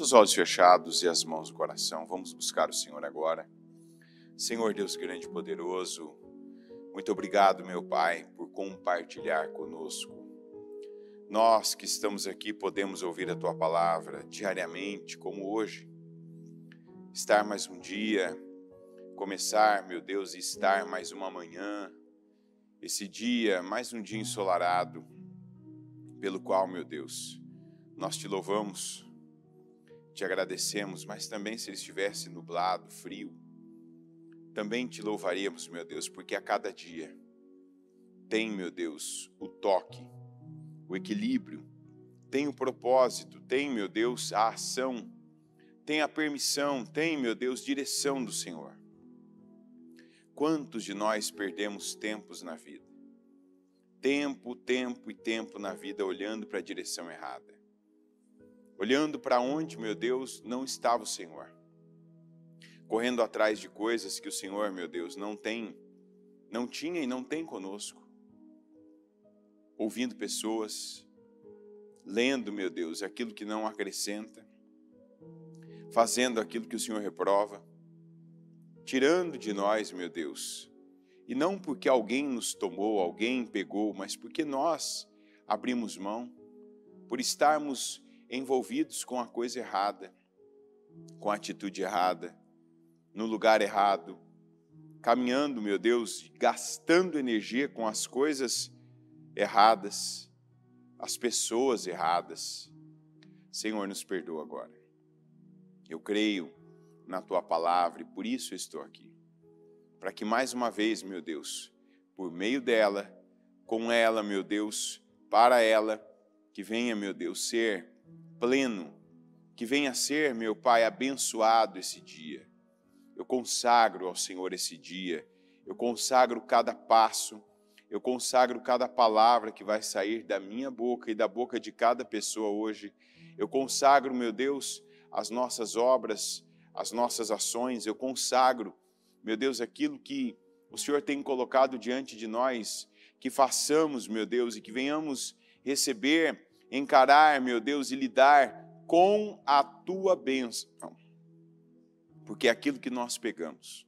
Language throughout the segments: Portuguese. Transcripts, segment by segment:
os olhos fechados e as mãos no coração, vamos buscar o Senhor agora. Senhor Deus grande e poderoso, muito obrigado, meu Pai, por compartilhar conosco. Nós que estamos aqui podemos ouvir a Tua palavra diariamente, como hoje. Estar mais um dia, começar, meu Deus, e estar mais uma manhã, esse dia, mais um dia ensolarado, pelo qual, meu Deus, nós Te louvamos, Te agradecemos, mas também se ele estivesse nublado, frio, também Te louvaríamos, meu Deus, porque a cada dia tem, meu Deus, o toque, o equilíbrio, tem o propósito, tem, meu Deus, a ação, tem a permissão, tem, meu Deus, direção do Senhor. Quantos de nós perdemos tempos na vida? Tempo e tempo na vida olhando para a direção errada. Olhando para onde, meu Deus, não estava o Senhor. Correndo atrás de coisas que o Senhor, meu Deus, não tinha e não tem conosco. Ouvindo pessoas, lendo, meu Deus, aquilo que não acrescenta, fazendo aquilo que o Senhor reprova, tirando de nós, meu Deus, e não porque alguém nos tomou, alguém pegou, mas porque nós abrimos mão, por estarmos envolvidos com a coisa errada, com a atitude errada, no lugar errado, caminhando, meu Deus, gastando energia com as coisas erradas, as pessoas erradas. Senhor, nos perdoa agora. Eu creio na Tua palavra e por isso eu estou aqui. Para que mais uma vez, meu Deus, por meio dela, com ela, meu Deus, para ela, que venha, meu Deus, ser pleno, que venha ser, meu Pai, abençoado esse dia. Eu consagro ao Senhor esse dia, eu consagro cada passo, eu consagro cada palavra que vai sair da minha boca e da boca de cada pessoa hoje. Eu consagro, meu Deus, as nossas obras, as nossas ações, eu consagro, meu Deus, aquilo que o Senhor tem colocado diante de nós, que façamos, meu Deus, e que venhamos receber, encarar, meu Deus, e lidar com a Tua bênção. Porque aquilo que nós pegamos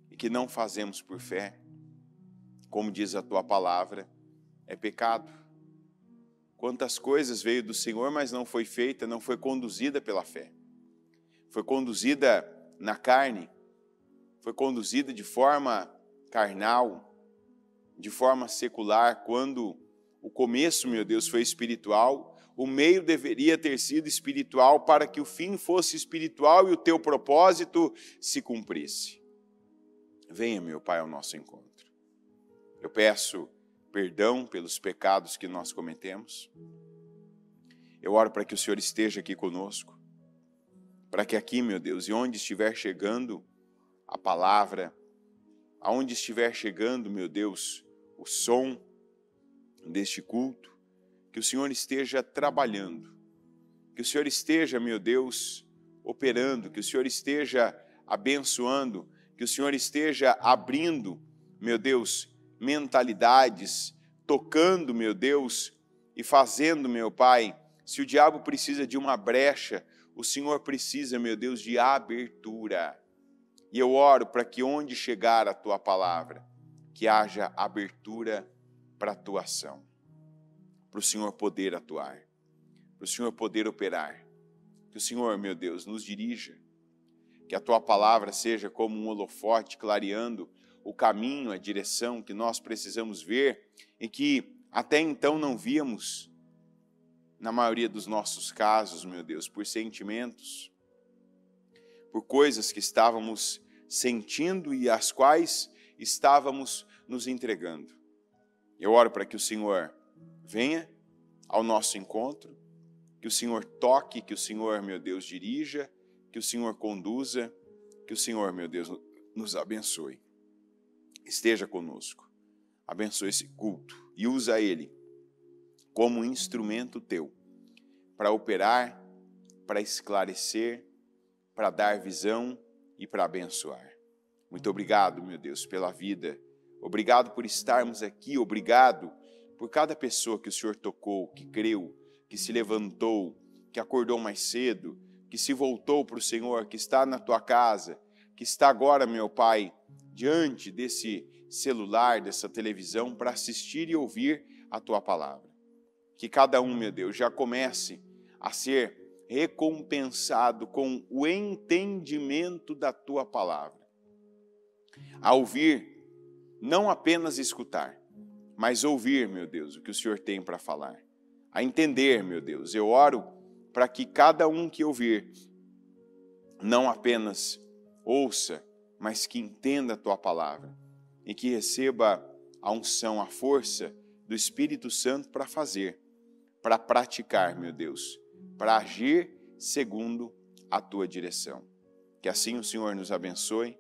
e que não fazemos por fé, como diz a Tua palavra, é pecado. Quantas coisas veio do Senhor, mas não foi feita, não foi conduzida pela fé. Foi conduzida na carne, foi conduzida de forma carnal, de forma secular, quando o começo, meu Deus, foi espiritual, o meio deveria ter sido espiritual para que o fim fosse espiritual e o Teu propósito se cumprisse. Venha, meu Pai, ao nosso encontro. Eu peço perdão pelos pecados que nós cometemos. Eu oro para que o Senhor esteja aqui conosco, para que aqui, meu Deus, e onde estiver chegando a palavra, aonde estiver chegando, meu Deus, o som deste culto, que o Senhor esteja trabalhando, que o Senhor esteja, meu Deus, operando, que o Senhor esteja abençoando, que o Senhor esteja abrindo, meu Deus, mentalidades, tocando, meu Deus, e fazendo, meu Pai, se o diabo precisa de uma brecha, o Senhor precisa, meu Deus, de abertura. E eu oro para que onde chegar a Tua palavra, que haja abertura para a Tua ação, para o Senhor poder atuar, para o Senhor poder operar, que o Senhor, meu Deus, nos dirija, que a Tua palavra seja como um holofote clareando o caminho, a direção que nós precisamos ver e que até então não víamos, na maioria dos nossos casos, meu Deus, por sentimentos, por coisas que estávamos sentindo e às quais estávamos nos entregando. Eu oro para que o Senhor venha ao nosso encontro, que o Senhor toque, que o Senhor, meu Deus, dirija, que o Senhor conduza, que o Senhor, meu Deus, nos abençoe. Esteja conosco, abençoe esse culto e usa ele como um instrumento Teu para operar, para esclarecer, para dar visão e para abençoar. Muito obrigado, meu Deus, pela vida. Obrigado por estarmos aqui, obrigado por cada pessoa que o Senhor tocou, que creu, que se levantou, que acordou mais cedo, que se voltou para o Senhor, que está na tua casa, que está agora, meu Pai, diante desse celular, dessa televisão, para assistir e ouvir a tua palavra. Que cada um, meu Deus, já comece a ser recompensado com o entendimento da tua palavra. A ouvir, não apenas escutar, mas ouvir, meu Deus, o que o Senhor tem para falar. A entender, meu Deus. Eu oro para que cada um que ouvir, não apenas ouça, mas que entenda a tua palavra e que receba a unção, a força do Espírito Santo para fazer, para praticar, meu Deus, para agir segundo a tua direção. Que assim o Senhor nos abençoe,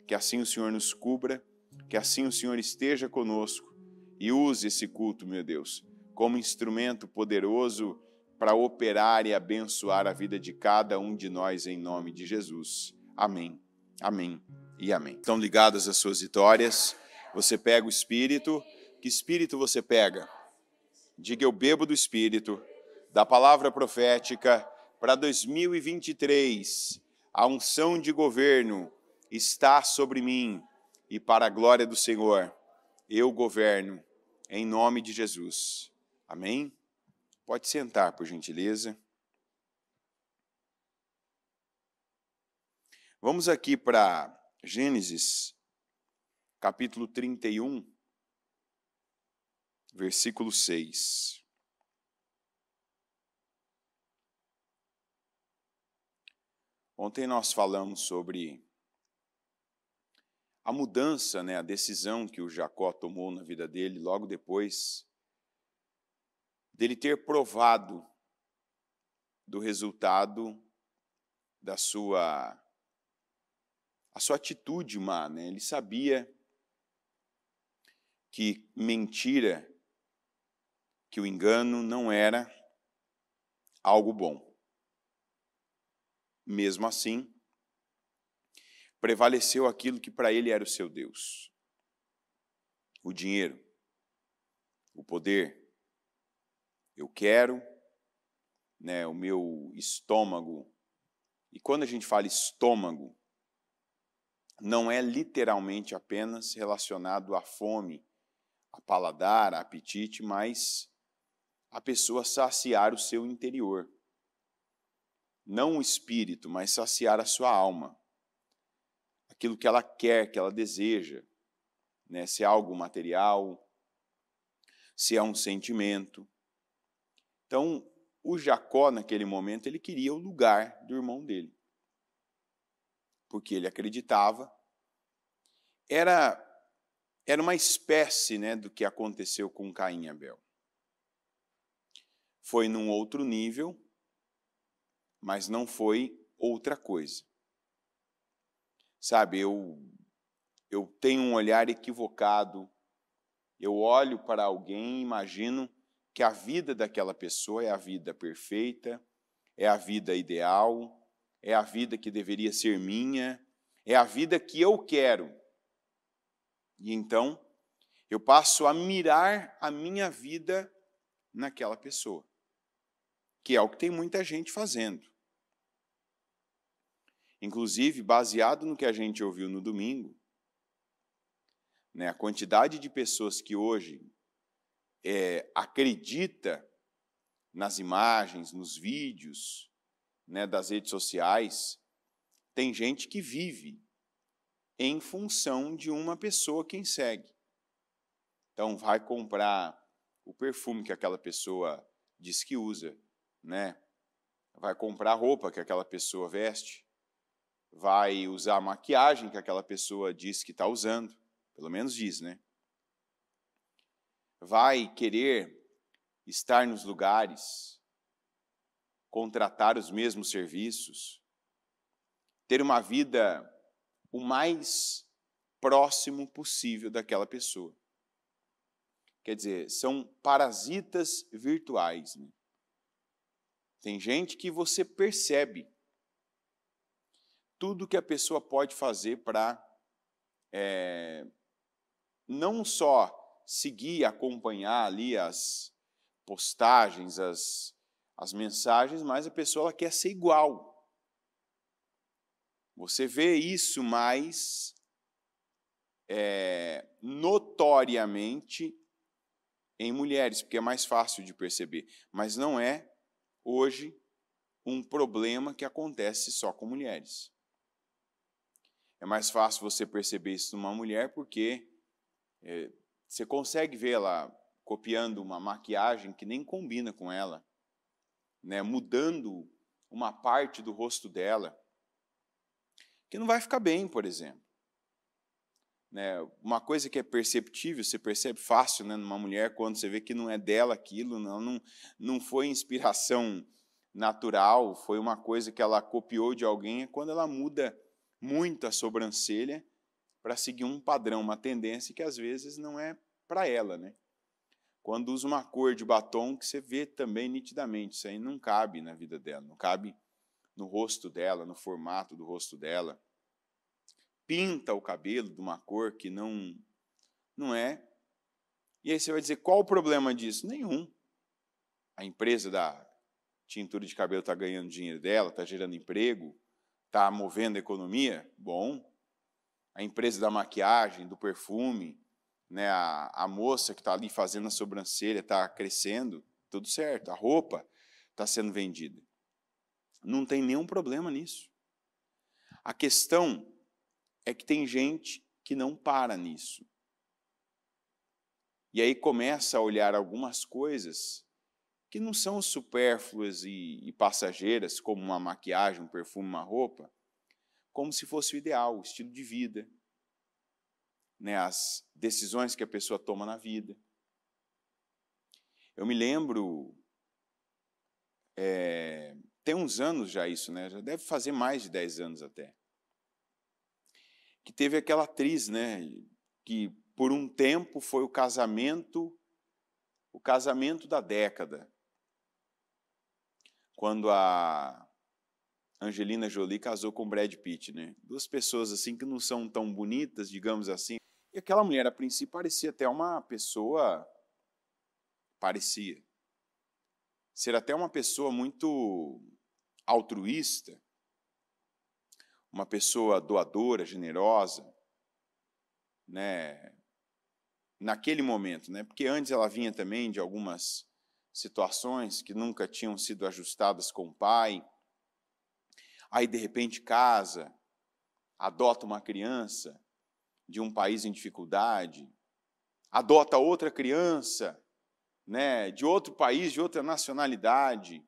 que assim o Senhor nos cubra, que assim o Senhor esteja conosco e use esse culto, meu Deus, como instrumento poderoso para operar e abençoar a vida de cada um de nós em nome de Jesus. Amém, amém e amém. Estão ligadas às suas vitórias? Você pega o Espírito. Que Espírito você pega? Diga: eu bebo do Espírito, da palavra profética para 2023. A unção de governo está sobre mim e para a glória do Senhor eu governo em nome de Jesus. Amém? Pode sentar, por gentileza. Vamos aqui para Gênesis, capítulo 31, versículo 6. Ontem nós falamos sobre a mudança, a decisão que o Jacó tomou na vida dele logo depois dele ter provado do resultado da sua atitude má. Ele sabia que mentira, que o engano não era algo bom. Mesmo assim, prevaleceu aquilo que para ele era o seu Deus. O dinheiro, o poder. Eu quero, o meu estômago. E quando a gente fala estômago, não é literalmente apenas relacionado à fome, a paladar, a apetite, mas a pessoa saciar o seu interior. Não o espírito, mas saciar a sua alma. Aquilo que ela quer, que ela deseja. Se é algo material, se é um sentimento. Então, o Jacó, naquele momento, ele queria o lugar do irmão dele. Porque ele acreditava. Era uma espécie do que aconteceu com Caim e Abel. Foi num outro nível, mas não foi outra coisa. Sabe, eu tenho um olhar equivocado. Eu olho para alguém e imagino que a vida daquela pessoa é a vida perfeita, é a vida ideal, é a vida que deveria ser minha, é a vida que eu quero. E então, eu passo a mirar a minha vida naquela pessoa, que é o que tem muita gente fazendo. Inclusive, baseado no que a gente ouviu no domingo, a quantidade de pessoas que hoje acredita nas imagens, nos vídeos, das redes sociais, tem gente que vive em função de uma pessoa quem segue. Então, vai comprar o perfume que aquela pessoa diz que usa, vai comprar a roupa que aquela pessoa veste, vai usar a maquiagem que aquela pessoa diz que está usando, pelo menos diz, vai querer estar nos lugares, contratar os mesmos serviços, ter uma vida o mais próximo possível daquela pessoa. Quer dizer, são parasitas virtuais. Tem gente que você percebe tudo que a pessoa pode fazer para não só seguir, acompanhar ali as postagens, as mensagens, mas a pessoa ela quer ser igual. Você vê isso mais notoriamente em mulheres, porque é mais fácil de perceber. Mas não é, hoje, um problema que acontece só com mulheres. É mais fácil você perceber isso numa mulher porque você consegue vê-la copiando uma maquiagem que nem combina com ela, né? Mudando uma parte do rosto dela, que não vai ficar bem, por exemplo. Né? Uma coisa que é perceptível, você percebe fácil, né, numa mulher, quando você vê que não é dela aquilo, não foi inspiração natural, foi uma coisa que ela copiou de alguém, é quando ela muda muito a sobrancelha para seguir um padrão, uma tendência que às vezes não é para ela, né? Quando usa uma cor de batom que você vê também nitidamente, isso aí não cabe na vida dela, não cabe no rosto dela, no formato do rosto dela. Pinta o cabelo de uma cor que não é. E aí você vai dizer, qual o problema disso? Nenhum. A empresa da tintura de cabelo está ganhando dinheiro dela, está gerando emprego, está movendo a economia? Bom. A empresa da maquiagem, do perfume, né, a moça que está ali fazendo a sobrancelha está crescendo, tudo certo. A roupa está sendo vendida. Não tem nenhum problema nisso. A questão é que tem gente que não para nisso. E aí começa a olhar algumas coisas que não são supérfluas e passageiras, como uma maquiagem, um perfume, uma roupa, como se fosse o ideal, o estilo de vida, né, as decisões que a pessoa toma na vida. Eu me lembro, tem uns anos já isso, né, já deve fazer mais de 10 anos até, que teve aquela atriz, né, que por um tempo foi o casamento da década, quando a Angelina Jolie casou com Brad Pitt, né? Duas pessoas assim que não são tão bonitas, digamos assim. E aquela mulher, a princípio, parecia até uma pessoa... Parecia ser até uma pessoa muito altruísta, uma pessoa doadora, generosa, né? Naquele momento, né? Porque antes ela vinha também de algumas situações que nunca tinham sido ajustadas com o pai. Aí, de repente, casa, adota uma criança de um país em dificuldade, adota outra criança, né, de outro país, de outra nacionalidade,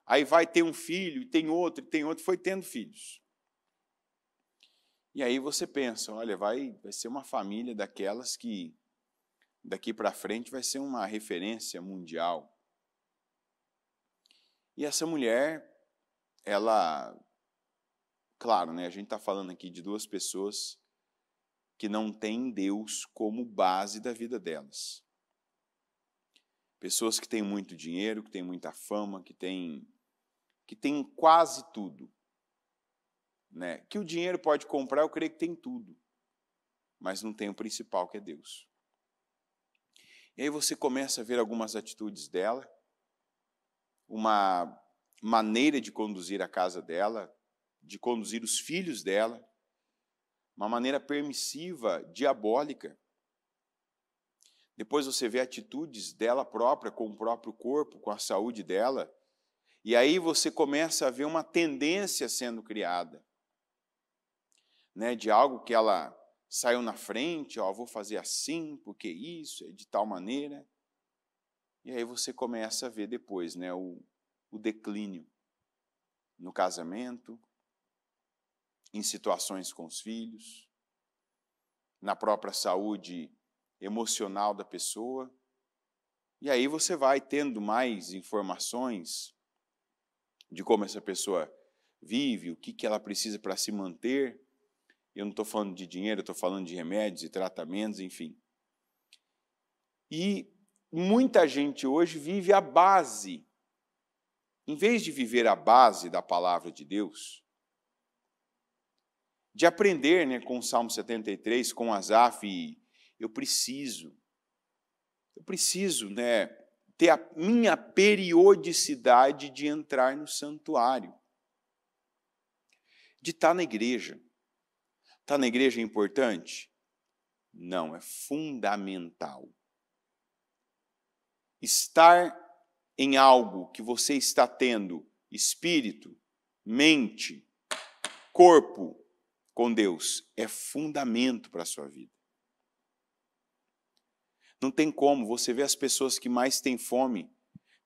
aí vai ter um filho, e tem outro, foi tendo filhos. E aí você pensa, olha, vai ser uma família daquelas que, daqui para frente, vai ser uma referência mundial. E essa mulher, ela... Claro, né, a gente está falando aqui de duas pessoas que não têm Deus como base da vida delas. Pessoas que têm muito dinheiro, que têm muita fama, que têm quase tudo. Né? Que o dinheiro pode comprar, eu creio que tem tudo. Mas não tem o principal, que é Deus. E aí você começa a ver algumas atitudes dela, uma maneira de conduzir a casa dela, de conduzir os filhos dela, uma maneira permissiva, diabólica. Depois você vê atitudes dela própria, com o próprio corpo, com a saúde dela, e aí você começa a ver uma tendência sendo criada, né, de algo que ela saiu na frente, ó, vou fazer assim, porque isso, é de tal maneira. E aí você começa a ver depois, né, o declínio no casamento, em situações com os filhos, na própria saúde emocional da pessoa. E aí você vai tendo mais informações de como essa pessoa vive, o que ela precisa para se manter. Eu não estou falando de dinheiro, eu estou falando de remédios e tratamentos, enfim. E muita gente hoje vive a base. Em vez de viver a base da palavra de Deus, de aprender, né, com o Salmo 73, com Asaf, eu preciso, né, ter a minha periodicidade de entrar no santuário, de estar na igreja. Estar na igreja é importante? Não, é fundamental. Estar em algo que você está tendo espírito, mente, corpo com Deus é fundamento para a sua vida. Não tem como, você vê as pessoas que mais têm fome,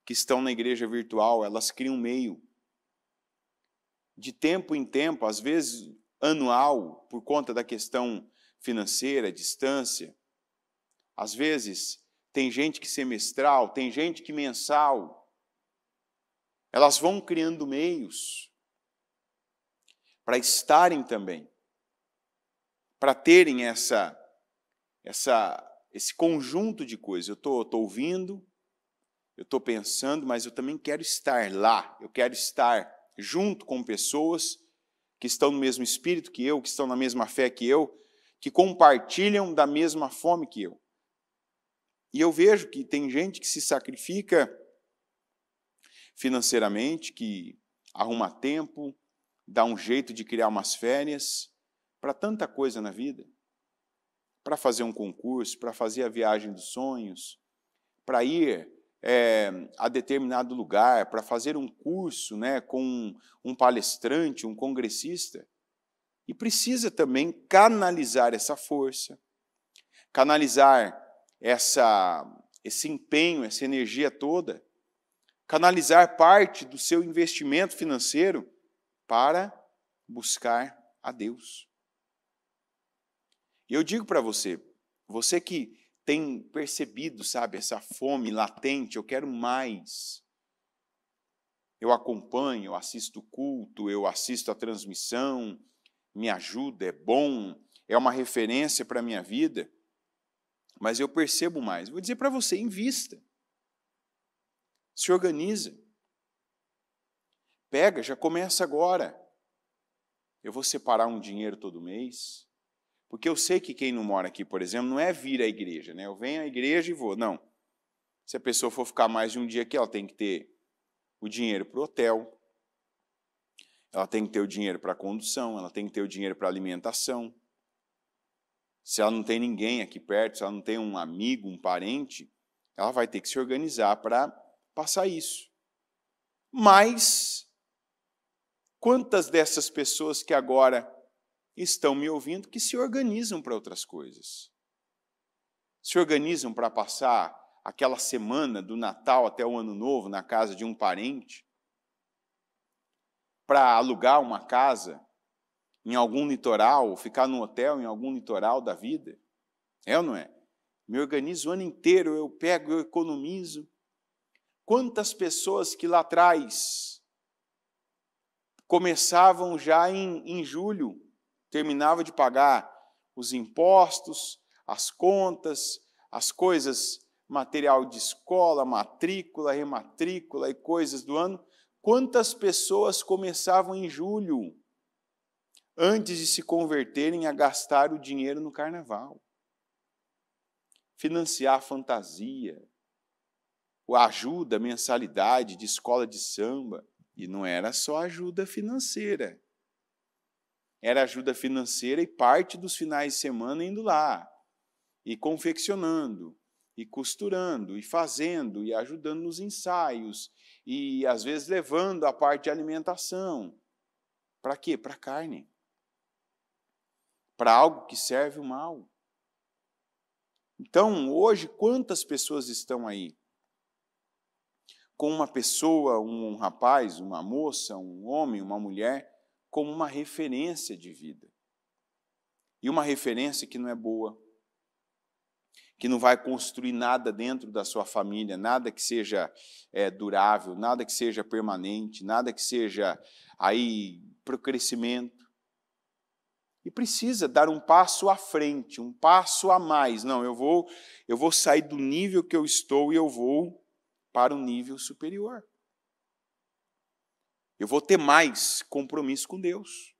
que estão na igreja virtual, elas criam um meio. De tempo em tempo, às vezes anual, por conta da questão financeira, distância. Às vezes tem gente que semestral, tem gente que mensal. Elas vão criando meios para estarem também, para terem esse conjunto de coisas. Eu estou ouvindo, eu estou pensando, mas eu também quero estar lá, eu quero estar junto com pessoas que estão no mesmo espírito que eu, que estão na mesma fé que eu, que compartilham da mesma fome que eu. E eu vejo que tem gente que se sacrifica financeiramente, que arruma tempo, dá um jeito de criar umas férias para tanta coisa na vida. Para fazer um concurso, para fazer a viagem dos sonhos, para ir a determinado lugar, para fazer um curso, né, com um palestrante, um congressista. E precisa também canalizar essa força, canalizar esse empenho, essa energia toda, canalizar parte do seu investimento financeiro para buscar a Deus. E eu digo para você, você que tem percebido, sabe, essa fome latente, eu quero mais. Eu acompanho, eu assisto o culto, eu assisto a transmissão, me ajuda, é bom, é uma referência para a minha vida, mas eu percebo mais. Vou dizer para você, invista. Se organiza. Pega, já começa agora. Eu vou separar um dinheiro todo mês, porque eu sei que quem não mora aqui, por exemplo, não é vir à igreja, né? Eu venho à igreja e vou. Não. Se a pessoa for ficar mais de um dia aqui, ela tem que ter o dinheiro para o hotel, ela tem que ter o dinheiro para a condução, ela tem que ter o dinheiro para a alimentação. Se ela não tem ninguém aqui perto, se ela não tem um amigo, um parente, ela vai ter que se organizar para passar isso. Mas quantas dessas pessoas que agora estão me ouvindo que se organizam para outras coisas? Se organizam para passar aquela semana do Natal até o Ano Novo na casa de um parente, para alugar uma casa em algum litoral, ficar num hotel em algum litoral da vida? É ou não é? Me organizo o ano inteiro, eu pego, eu economizo. Quantas pessoas que lá atrás começavam já em julho, terminava de pagar os impostos, as contas, as coisas, material de escola, matrícula, rematrícula e coisas do ano. Quantas pessoas começavam em julho, antes de se converterem a gastar o dinheiro no carnaval? Financiar fantasia, a ajuda, mensalidade de escola de samba. E não era só ajuda financeira. Era ajuda financeira e parte dos finais de semana indo lá, e confeccionando, e costurando, e fazendo, e ajudando nos ensaios, e às vezes levando a parte de alimentação. Para quê? Para carne. Para algo que serve o mal. Então, hoje, quantas pessoas estão aí com uma pessoa, um rapaz, uma moça, um homem, uma mulher, como uma referência de vida? E uma referência que não é boa, que não vai construir nada dentro da sua família, nada que seja durável, nada que seja permanente, nada que seja aí para o crescimento. E precisa dar um passo à frente, um passo a mais. Não, eu vou sair do nível que eu estou e eu vou para um nível superior. Eu vou ter mais compromisso com Deus.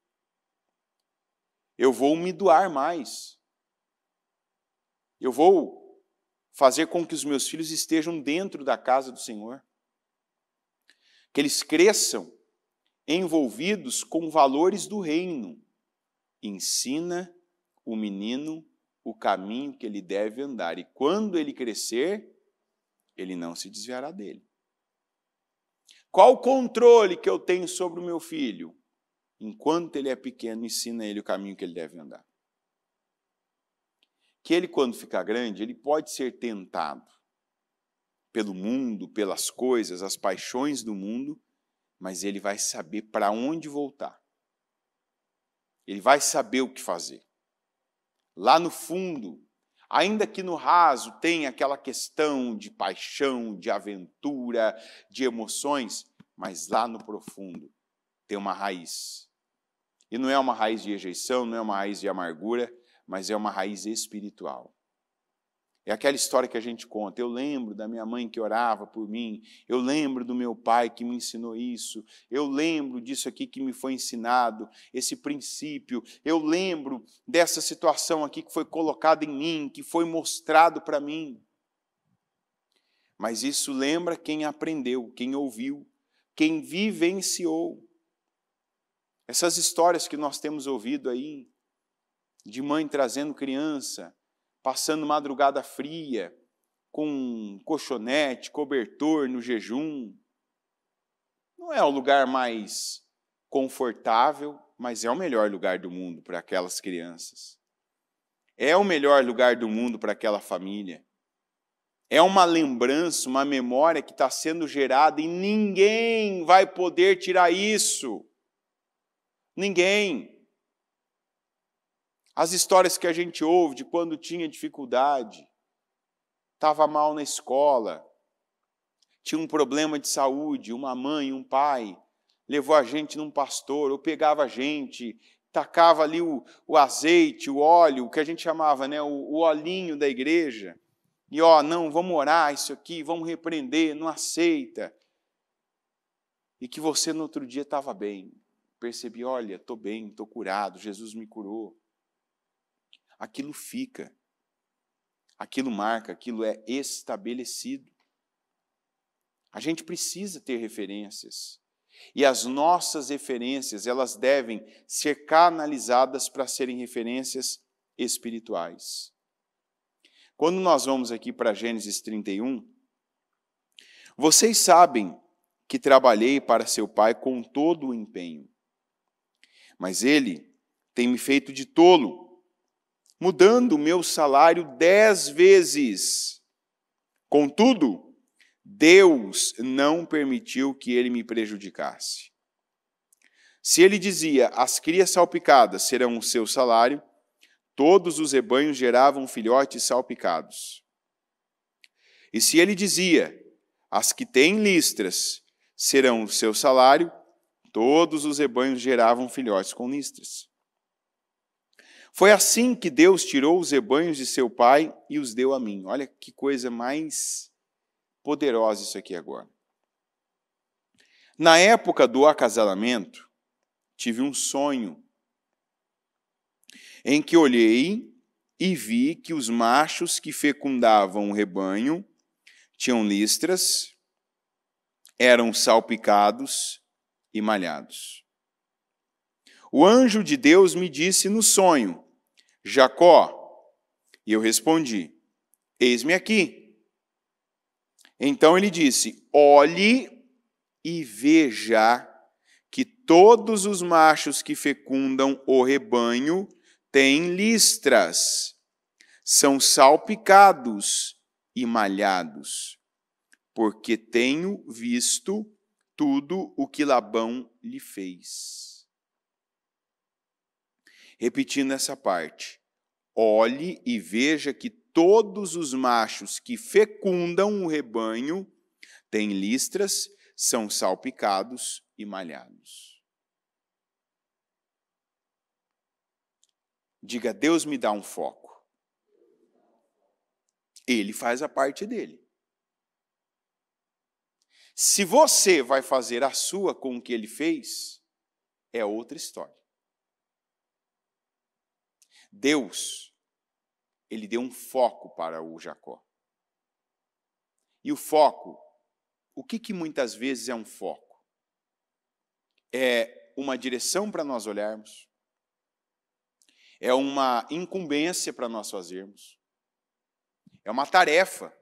Eu vou me doar mais. Eu vou fazer com que os meus filhos estejam dentro da casa do Senhor. Que eles cresçam envolvidos com valores do reino. Ensina o menino o caminho que ele deve andar, e quando ele crescer, ele não se desviará dele. Qual o controle que eu tenho sobre o meu filho? Enquanto ele é pequeno, ensina ele o caminho que ele deve andar. Que ele, quando ficar grande, ele pode ser tentado pelo mundo, pelas coisas, as paixões do mundo, mas ele vai saber para onde voltar. Ele vai saber o que fazer. Lá no fundo, ainda que no raso tenha aquela questão de paixão, de aventura, de emoções, mas lá no profundo tem uma raiz. E não é uma raiz de rejeição, não é uma raiz de amargura, mas é uma raiz espiritual. É aquela história que a gente conta. Eu lembro da minha mãe que orava por mim, eu lembro do meu pai que me ensinou isso, eu lembro disso aqui que me foi ensinado, esse princípio, eu lembro dessa situação aqui que foi colocada em mim, que foi mostrado para mim. Mas isso lembra quem aprendeu, quem ouviu, quem vivenciou. Essas histórias que nós temos ouvido aí, de mãe trazendo criança, passando madrugada fria, com colchonete, cobertor no jejum. Não é o lugar mais confortável, mas é o melhor lugar do mundo para aquelas crianças. É o melhor lugar do mundo para aquela família. É uma lembrança, uma memória que está sendo gerada e ninguém vai poder tirar isso. Ninguém. As histórias que a gente ouve de quando tinha dificuldade, estava mal na escola, tinha um problema de saúde, uma mãe, um pai, levou a gente num pastor, ou pegava a gente, tacava ali o azeite, o óleo, o que a gente chamava, né, o olhinho da igreja, e não, vamos orar isso aqui, vamos repreender, não aceita. E que você no outro dia estava bem, percebi, olha, estou bem, estou curado, Jesus me curou. Aquilo fica, aquilo marca, aquilo é estabelecido. A gente precisa ter referências. E as nossas referências, elas devem ser canalizadas para serem referências espirituais. Quando nós vamos aqui para Gênesis 31, vocês sabem que trabalhei para seu pai com todo o empenho. Mas ele tem me feito de tolo, mudando o meu salário 10 vezes. Contudo, Deus não permitiu que ele me prejudicasse. Se ele dizia, as crias salpicadas serão o seu salário, todos os rebanhos geravam filhotes salpicados. E se ele dizia, as que têm listras serão o seu salário, todos os rebanhos geravam filhotes com listras. Foi assim que Deus tirou os rebanhos de seu pai e os deu a mim. Olha que coisa mais poderosa isso aqui agora. Na época do acasalamento, tive um sonho em que olhei e vi que os machos que fecundavam o rebanho tinham listras, eram salpicados e malhados. O anjo de Deus me disse no sonho, Jacó, e eu respondi, eis-me aqui. Então ele disse, olhe e veja que todos os machos que fecundam o rebanho têm listras, são salpicados e malhados, porque tenho visto tudo o que Labão lhe fez. Repetindo essa parte, olhe e veja que todos os machos que fecundam o rebanho têm listras, são salpicados e malhados. Diga, Deus me dá um foco. Ele faz a parte dele. Se você vai fazer a sua com o que ele fez, é outra história. Deus, ele deu um foco para o Jacó. E o foco, o que muitas vezes é um foco? é uma direção para nós olharmos, é uma incumbência para nós fazermos, é uma tarefa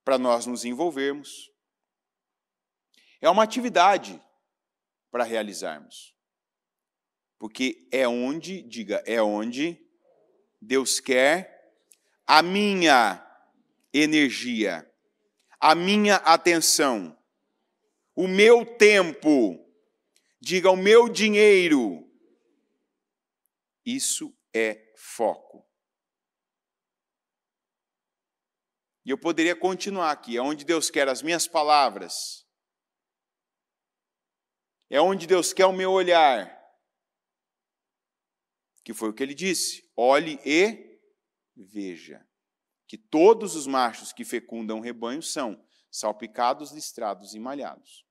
para nós nos envolvermos, é uma atividade para realizarmos. Porque é onde, diga, é onde Deus quer a minha energia, a minha atenção, o meu tempo, diga, o meu dinheiro. Isso é foco. E eu poderia continuar aqui, é onde Deus quer as minhas palavras, é onde Deus quer o meu olhar, que foi o que ele disse, olhe e veja, que todos os machos que fecundam o rebanho são salpicados, listrados e malhados.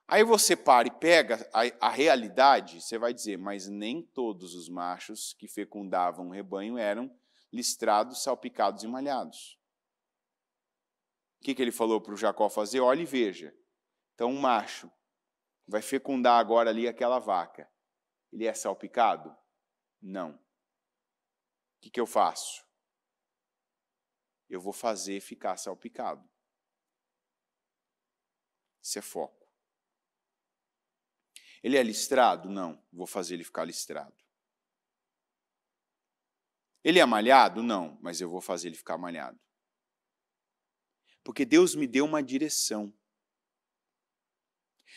Aí você para e pega a realidade, você vai dizer, mas nem todos os machos que fecundavam o rebanho eram listrados, salpicados e malhados. O que ele falou para o Jacó fazer? Olhe e veja. Então, um macho vai fecundar agora ali aquela vaca. Ele é salpicado? Não. O que eu faço? Eu vou fazer ficar salpicado. Isso é foco. Ele é listrado? Não. Vou fazer ele ficar listrado. Ele é malhado? Não. Mas eu vou fazer ele ficar malhado. Porque Deus me deu uma direção.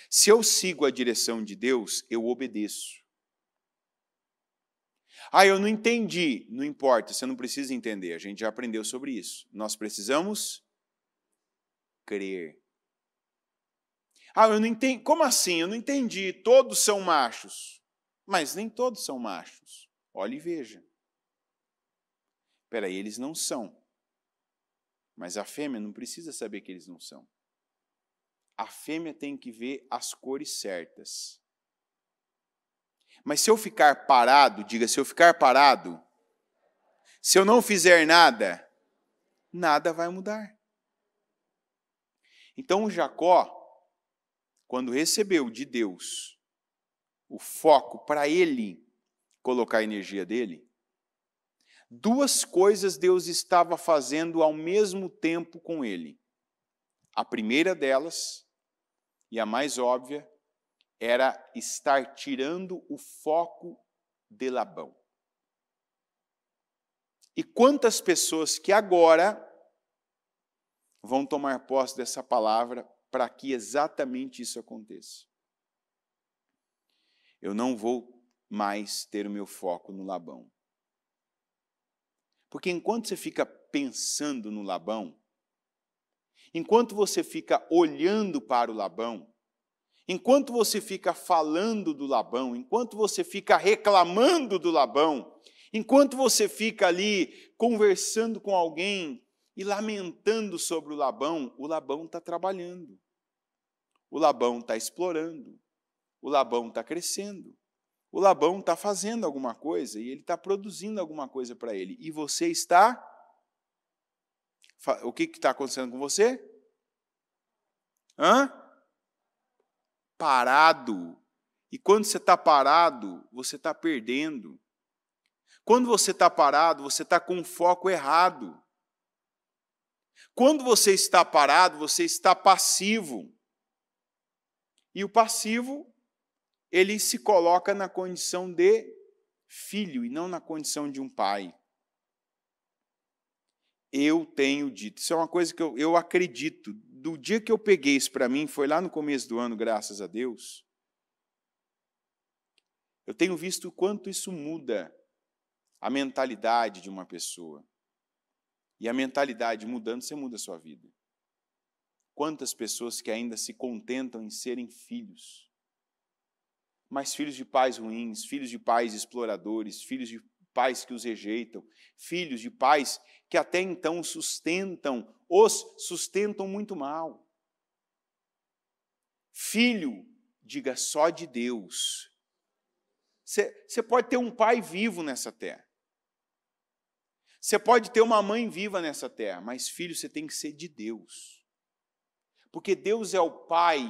Se eu sigo a direção de Deus, eu obedeço. Ah, eu não entendi. Não importa, você não precisa entender. A gente já aprendeu sobre isso. Nós precisamos crer. Ah, eu não entendi. Como assim? Eu não entendi. Todos são machos. Mas nem todos são machos. Olhe e veja. Espera aí, eles não são. Mas a fêmea não precisa saber que eles não são. A fêmea tem que ver as cores certas. Mas se eu ficar parado, diga, se eu ficar parado, se eu não fizer nada, nada vai mudar. Então o Jacó, quando recebeu de Deus o foco para ele colocar a energia dele, duas coisas Deus estava fazendo ao mesmo tempo com ele. A primeira delas, e a mais óbvia, era estar tirando o foco de Labão. E quantas pessoas que agora vão tomar posse dessa palavra para que exatamente isso aconteça? Eu não vou mais ter o meu foco no Labão. Porque enquanto você fica pensando no Labão, enquanto você fica olhando para o Labão, enquanto você fica falando do Labão, enquanto você fica reclamando do Labão, enquanto você fica ali conversando com alguém e lamentando sobre o Labão está trabalhando. O Labão está explorando. O Labão está crescendo. O Labão está fazendo alguma coisa e ele está produzindo alguma coisa para ele. E você está... O que está acontecendo com você? Parado. E quando você está parado, você está perdendo. Quando você está parado, você está com o foco errado. Quando você está parado, você está passivo. E o passivo, ele se coloca na condição de filho e não na condição de um pai. Eu tenho dito, isso é uma coisa que eu acredito, do dia que eu peguei isso para mim, foi lá no começo do ano, graças a Deus, eu tenho visto o quanto isso muda a mentalidade de uma pessoa. E a mentalidade mudando, você muda a sua vida. Quantas pessoas que ainda se contentam em serem filhos, mas filhos de pais ruins, filhos de pais exploradores, filhos de pais que os rejeitam, filhos de pais que até então os sustentam muito mal. Filho, diga só de Deus. Você pode ter um pai vivo nessa terra. Você pode ter uma mãe viva nessa terra, mas filho, você tem que ser de Deus. Porque Deus é o Pai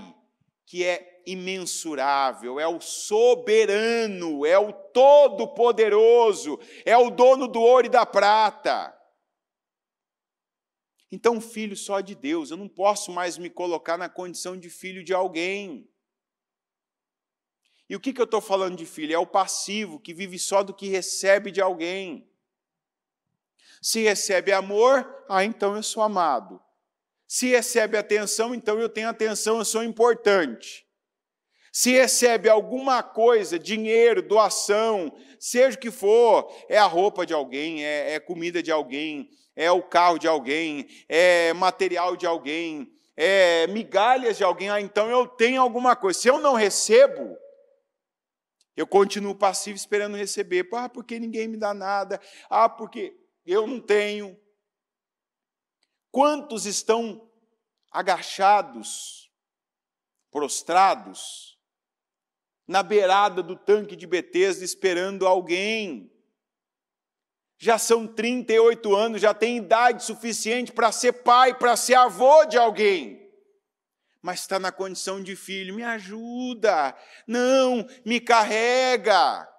que é imensurável, é o soberano, é o todo-poderoso, é o dono do ouro e da prata. Então, filho só de Deus, eu não posso mais me colocar na condição de filho de alguém. E o que eu estou falando de filho? É o passivo, que vive só do que recebe de alguém. Se recebe amor, então eu sou amado. Se recebe atenção, então eu tenho atenção, eu sou importante. Se recebe alguma coisa, dinheiro, doação, seja o que for, é a roupa de alguém, é comida de alguém, é o carro de alguém, é material de alguém, é migalhas de alguém, então eu tenho alguma coisa. Se eu não recebo, eu continuo passivo esperando receber. Porque ninguém me dá nada. Porque eu não tenho. Quantos estão agachados, prostrados, na beirada do tanque de Betesda, esperando alguém? Já são 38 anos, já tem idade suficiente para ser pai, para ser avô de alguém. Mas está na condição de filho, me ajuda, não, me carrega,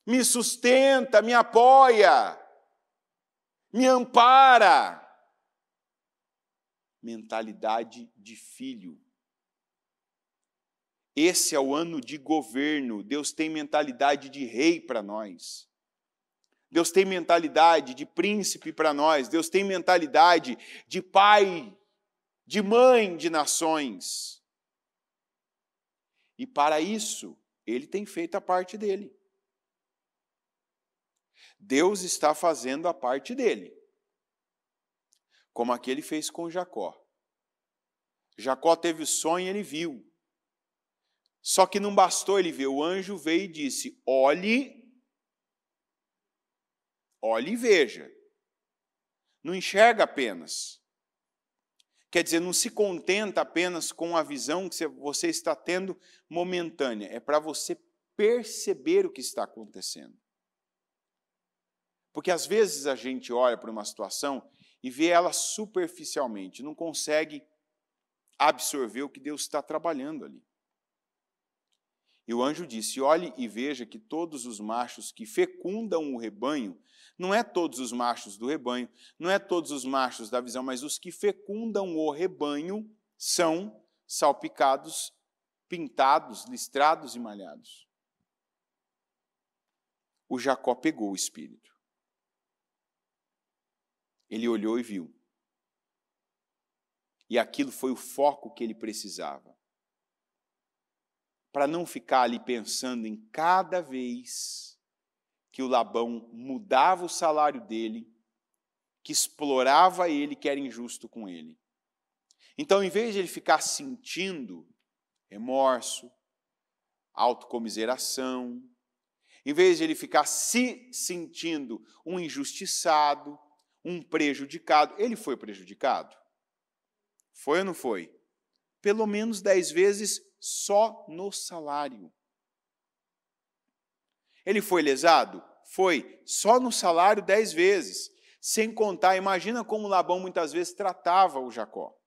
me sustenta, me apoia, me ampara. Mentalidade de filho. Esse é o ano de governo. Deus tem mentalidade de rei para nós. Deus tem mentalidade de príncipe para nós. Deus tem mentalidade de pai, de mãe de nações. E para isso, Ele tem feito a parte dele. Deus está fazendo a parte dele. Como aquele fez com Jacó. Jacó teve o sonho e ele viu. Só que não bastou ele ver, o anjo veio e disse, olhe e veja. Não enxerga apenas. Quer dizer, não se contenta apenas com a visão que você está tendo momentânea. É para você perceber o que está acontecendo. Porque às vezes a gente olha para uma situação e vê ela superficialmente, não consegue absorver o que Deus está trabalhando ali. E o anjo disse, olhe e veja que todos os machos que fecundam o rebanho, não é todos os machos do rebanho, não é todos os machos da visão, mas os que fecundam o rebanho são salpicados, pintados, listrados e malhados. O Jacó pegou o espírito. Ele olhou e viu. E aquilo foi o foco que ele precisava. Para não ficar ali pensando em cada vez que o Labão mudava o salário dele, que explorava ele, que era injusto com ele. Então, em vez de ele ficar sentindo remorso, autocomiseração, em vez de ele ficar se sentindo um injustiçado, um prejudicado, ele foi prejudicado? Foi ou não foi? Pelo menos 10 vezes só no salário. Ele foi lesado? Foi. Só no salário 10 vezes. Sem contar, imagina como Labão muitas vezes tratava o Jacó.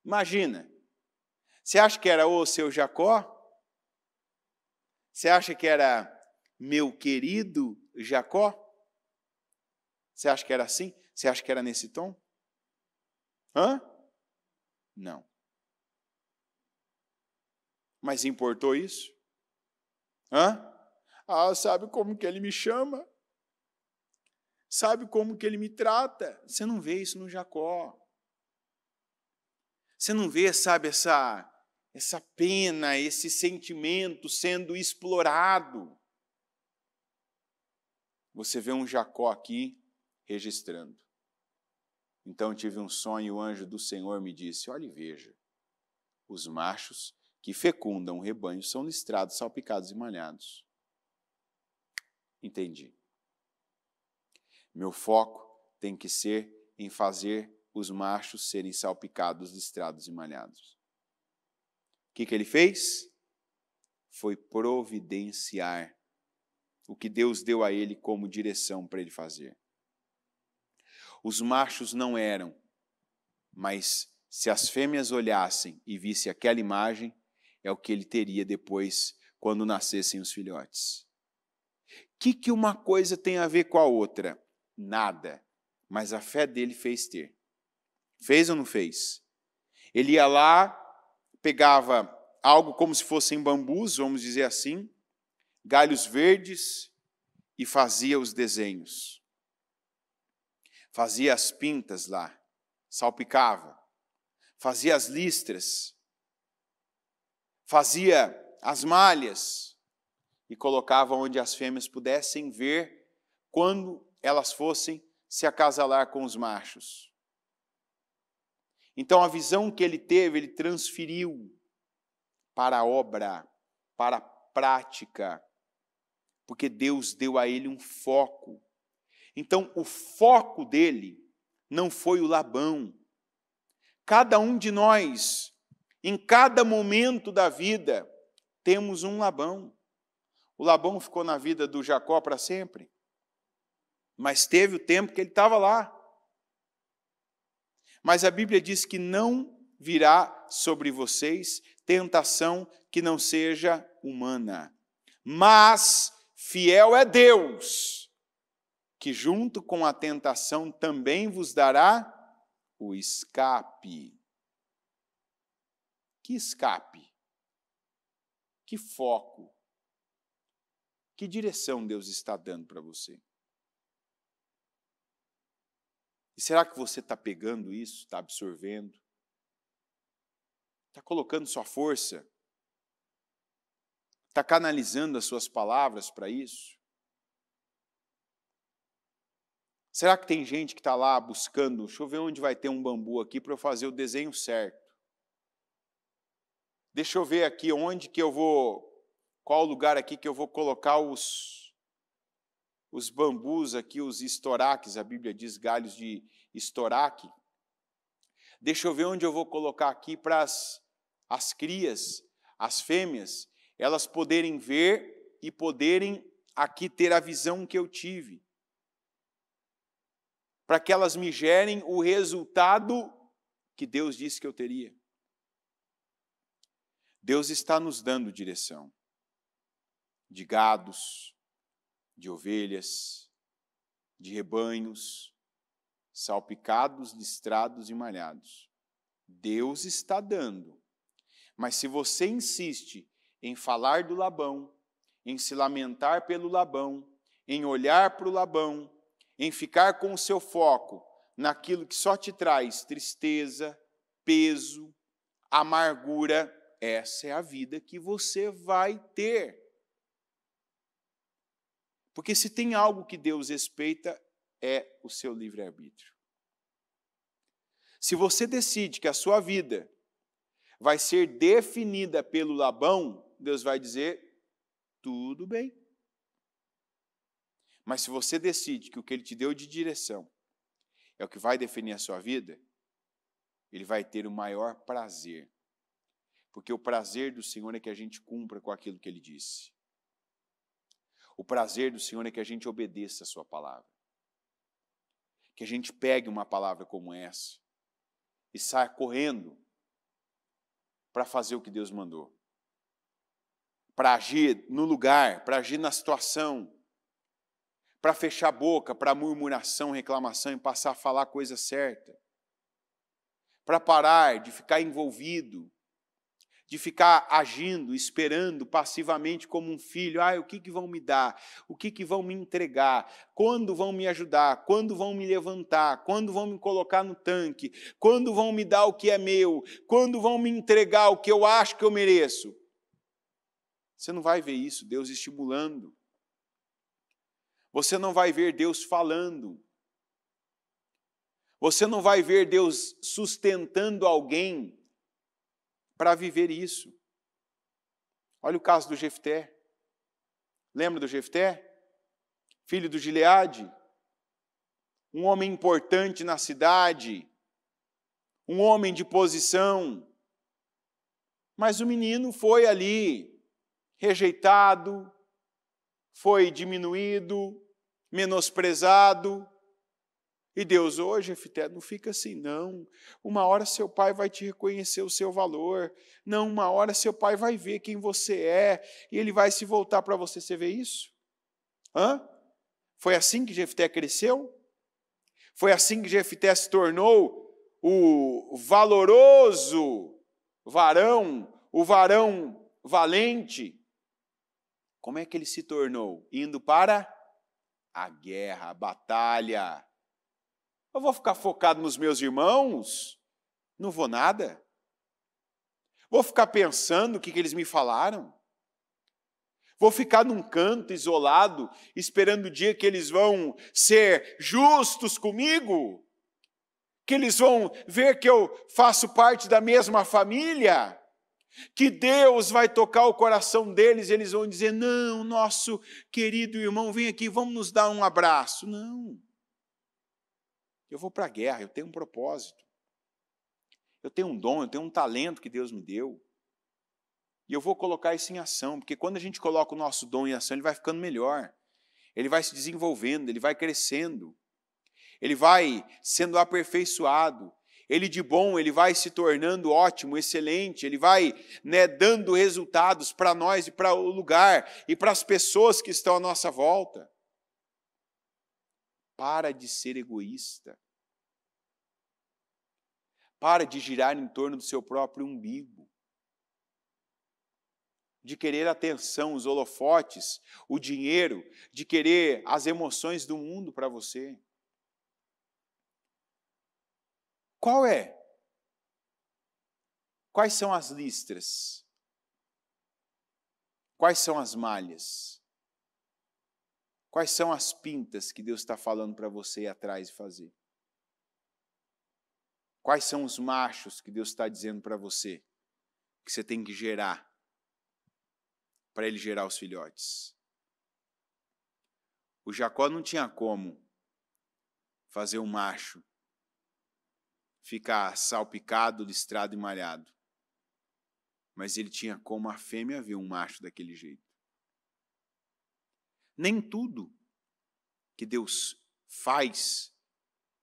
Imagina. Você acha que era o seu Jacó? Você acha que era meu querido Jacó? Você acha que era assim? Você acha que era nesse tom? Não. Mas importou isso? Sabe como que ele me chama? Sabe como que ele me trata? Você não vê isso no Jacó. Você não vê, sabe, essa pena, esse sentimento sendo explorado. Você vê um Jacó aqui registrando. Então tive um sonho e o anjo do Senhor me disse, olhe e veja, os machos que fecundam o rebanho são listrados, salpicados e malhados. Entendi. Meu foco tem que ser em fazer os machos serem salpicados, listrados e malhados. O que ele fez? Foi providenciar o que Deus deu a ele como direção para ele fazer. Os machos não eram mas se as fêmeas olhassem e vissem aquela imagem, é o que ele teria depois, quando nascessem os filhotes. O que uma coisa tem a ver com a outra? Nada. Mas a fé dele fez ter. Fez ou não fez? Ele ia lá, pegava algo como se fossem bambus, vamos dizer assim, galhos verdes, e fazia os desenhos. Fazia as pintas lá, salpicava. Fazia as listras. Fazia as malhas. E colocava onde as fêmeas pudessem ver quando elas fossem se acasalar com os machos. Então a visão que ele teve, ele transferiu para a obra, para a prática, porque Deus deu a ele um foco. Então o foco dele não foi o Labão. Cada um de nós, em cada momento da vida, temos um Labão. O Labão ficou na vida do Jacó para sempre, mas teve o tempo que ele estava lá. Mas a Bíblia diz que não virá sobre vocês tentação que não seja humana. Mas fiel é Deus, que junto com a tentação também vos dará o escape. Que escape? Que foco? Que direção Deus está dando para você? E será que você está pegando isso, está absorvendo? Está colocando sua força? Está canalizando as suas palavras para isso? Será que tem gente que está lá buscando, deixa eu ver onde vai ter um bambu aqui para eu fazer o desenho certo? Deixa eu ver aqui onde que eu vou, qual lugar aqui que eu vou colocar os bambus aqui, os estoraques, a Bíblia diz galhos de estoraque. Deixa eu ver onde eu vou colocar aqui para as crias, as fêmeas, elas poderem ver e poderem aqui ter a visão que eu tive. Para que elas me gerem o resultado que Deus disse que eu teria. Deus está nos dando direção de gados, de ovelhas, de rebanhos, salpicados, listrados e malhados. Deus está dando. Mas se você insiste em falar do Labão, em se lamentar pelo Labão, em olhar para o Labão, em ficar com o seu foco naquilo que só te traz tristeza, peso, amargura, essa é a vida que você vai ter. Porque se tem algo que Deus respeita, é o seu livre-arbítrio. Se você decide que a sua vida vai ser definida pelo Labão, Deus vai dizer, tudo bem. Mas se você decide que o que Ele te deu de direção é o que vai definir a sua vida, Ele vai ter o maior prazer. Porque o prazer do Senhor é que a gente cumpra com aquilo que Ele disse. O prazer do Senhor é que a gente obedeça a sua palavra. Que a gente pegue uma palavra como essa e saia correndo para fazer o que Deus mandou. Para agir no lugar, para agir na situação, para fechar a boca, para murmuração, reclamação e passar a falar a coisa certa. Para parar de ficar envolvido, de ficar agindo, esperando passivamente como um filho. O que vão me dar? O que vão me entregar? Quando vão me ajudar? Quando vão me levantar? Quando vão me colocar no tanque? Quando vão me dar o que é meu? Quando vão me entregar o que eu acho que eu mereço? Você não vai ver isso, Deus estimulando. Você não vai ver Deus falando. Você não vai ver Deus sustentando alguém para viver isso. Olha o caso do Jefté. Lembra do Jefté? Filho do Gileade. Um homem importante na cidade. Um homem de posição. Mas o menino foi ali rejeitado, foi diminuído, menosprezado. E Deus, hoje, Jefté, não fica assim, não. Uma hora seu pai vai te reconhecer o seu valor. Não, uma hora seu pai vai ver quem você é e ele vai se voltar para você. Você vê isso? Hã? Foi assim que Jefté cresceu? Foi assim que Jefté se tornou o valoroso varão, o varão valente? Como é que ele se tornou? Indo para a guerra, a batalha. Eu vou ficar focado nos meus irmãos? Não vou nada. Vou ficar pensando o que eles me falaram? Vou ficar num canto isolado, esperando o dia que eles vão ser justos comigo? Que eles vão ver que eu faço parte da mesma família? Que Deus vai tocar o coração deles e eles vão dizer, não, nosso querido irmão, vem aqui, vamos nos dar um abraço. Não. Eu vou para a guerra, eu tenho um propósito. Eu tenho um dom, eu tenho um talento que Deus me deu. E eu vou colocar isso em ação, porque quando a gente coloca o nosso dom em ação, ele vai ficando melhor. Ele vai se desenvolvendo, ele vai crescendo. Ele vai sendo aperfeiçoado. Ele de bom, ele vai se tornando ótimo, excelente. Ele vai, dando resultados para nós e para o lugar e para as pessoas que estão à nossa volta. Para de ser egoísta. Para de girar em torno do seu próprio umbigo. De querer a atenção, os holofotes, o dinheiro, de querer as emoções do mundo para você. Qual é? Quais são as listras? Quais são as malhas? Quais são as pintas que Deus está falando para você ir atrás e fazer? Quais são os machos que Deus está dizendo para você que você tem que gerar para ele gerar os filhotes? O Jacó não tinha como fazer um macho ficar salpicado, listrado e malhado. Mas ele tinha como a fêmea ver um macho daquele jeito. Nem tudo que Deus faz,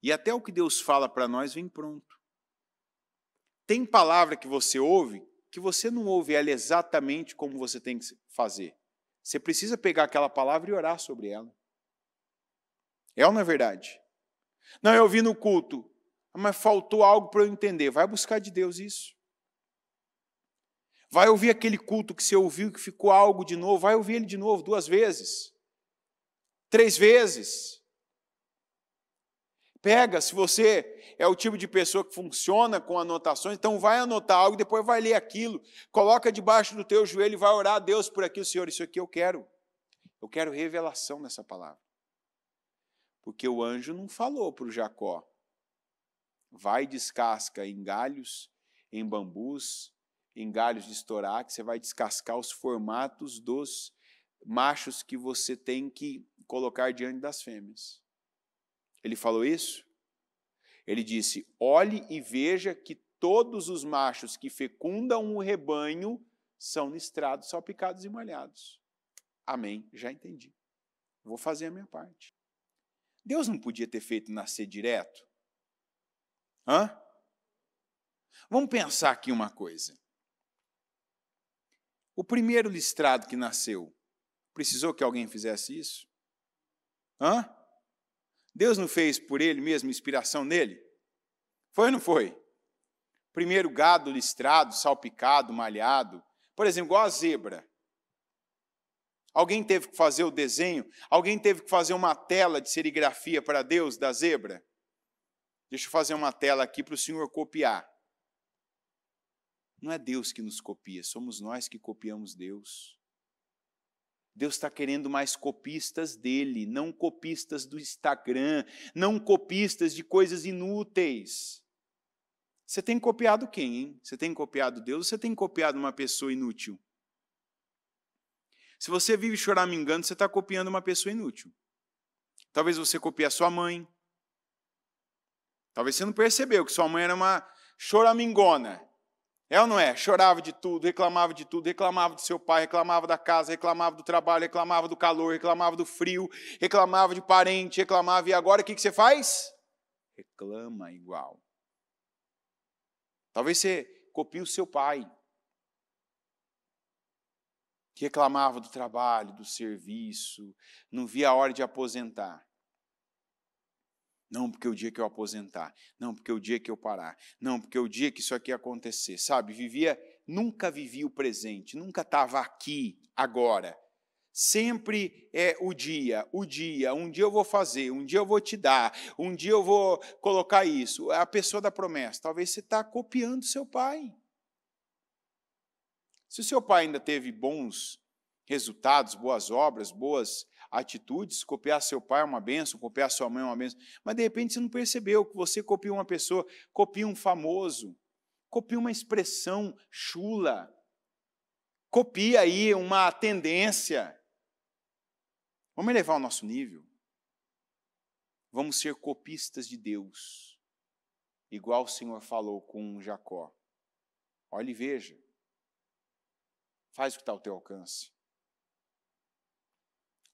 e até o que Deus fala para nós, vem pronto. Tem palavra que você ouve, que você não ouve ela exatamente como você tem que fazer. Você precisa pegar aquela palavra e orar sobre ela. É ou não é verdade? Não, eu ouvi no culto, mas faltou algo para eu entender. Vai buscar de Deus isso. Vai ouvir aquele culto que você ouviu, que ficou algo de novo. Vai ouvir ele de novo 2 vezes. 3 vezes. Pega, se você é o tipo de pessoa que funciona com anotações, então vai anotar algo e depois vai ler aquilo. Coloca debaixo do teu joelho e vai orar a Deus por aquilo. Senhor, isso aqui eu quero. Eu quero revelação nessa palavra. Porque o anjo não falou para o Jacó. Vai e descasca em galhos, em bambus, em galhos de estorar, que você vai descascar os formatos dos machos que você tem que colocar diante das fêmeas. Ele falou isso? Ele disse, olhe e veja que todos os machos que fecundam o rebanho são listrados, salpicados e malhados. Amém, já entendi. Vou fazer a minha parte. Deus não podia ter feito nascer direto? Hã? Vamos pensar aqui uma coisa. O primeiro listrado que nasceu, precisou que alguém fizesse isso? Hã? Deus não fez por ele mesmo, inspiração nele? Foi ou não foi? Primeiro gado listrado, salpicado, malhado. Por exemplo, igual a zebra. Alguém teve que fazer o desenho? Alguém teve que fazer uma tela de serigrafia para Deus da zebra? Deixa eu fazer uma tela aqui para o senhor copiar. Não é Deus que nos copia, somos nós que copiamos Deus. Deus está querendo mais copistas dele, não copistas do Instagram, não copistas de coisas inúteis. Você tem copiado quem, hein? Você tem copiado Deus ou você tem copiado uma pessoa inútil? Se você vive choramingando, você está copiando uma pessoa inútil. Talvez você copie a sua mãe. Talvez você não percebeu que sua mãe era uma choramingona. É ou não é? Chorava de tudo, reclamava do seu pai, reclamava da casa, reclamava do trabalho, reclamava do calor, reclamava do frio, reclamava de parente, reclamava. E agora o que você faz? reclama igual. Talvez você copie o seu pai, que reclamava do trabalho, do serviço, não via a hora de aposentar. Não, porque o dia que eu aposentar. Não, porque o dia que eu parar. Não, porque o dia que isso aqui acontecer. Sabe, nunca vivia o presente, nunca estava aqui, agora. Sempre é um dia, um dia eu vou fazer, um dia eu vou te dar, um dia eu vou colocar isso. É a pessoa da promessa. Talvez você está copiando seu pai. Se o seu pai ainda teve bons resultados, boas obras, boas atitudes, copiar seu pai é uma bênção, copiar sua mãe é uma bênção, mas de repente você não percebeu que você copia uma pessoa, copia um famoso, copia uma expressão chula, copia aí uma tendência. Vamos elevar o nosso nível. Vamos ser copistas de Deus, igual o Senhor falou com Jacó. Olha e veja. Faz o que está ao teu alcance.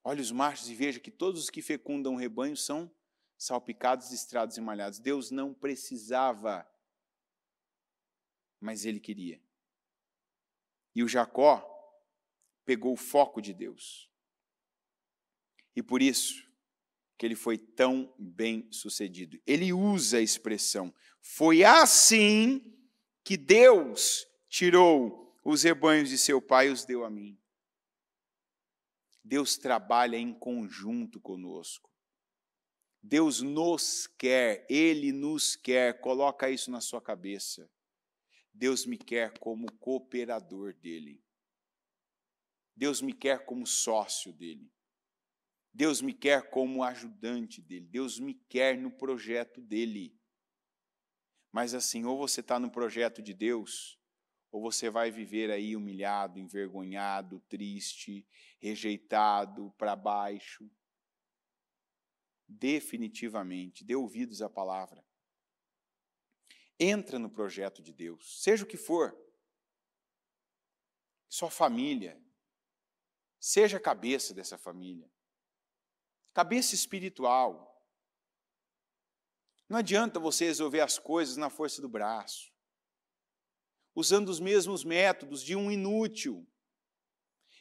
Olhe os machos e veja que todos os que fecundam o rebanho são salpicados, estrados e malhados. Deus não precisava, mas ele queria. E o Jacó pegou o foco de Deus. E por isso que ele foi tão bem sucedido. Ele usa a expressão, foi assim que Deus tirou os rebanhos de seu pai e os deu a mim. Deus trabalha em conjunto conosco. Deus nos quer, Ele nos quer, coloca isso na sua cabeça. Deus me quer como cooperador dEle. Deus me quer como sócio dEle. Deus me quer como ajudante dEle. Deus me quer no projeto dEle. Mas assim, ou você está no projeto de Deus, ou você vai viver aí humilhado, envergonhado, triste, rejeitado, para baixo. Definitivamente, dê ouvidos à palavra. Entra no projeto de Deus, seja o que for. Sua família, seja a cabeça dessa família. Cabeça espiritual. Não adianta você resolver as coisas na força do braço, usando os mesmos métodos de um inútil.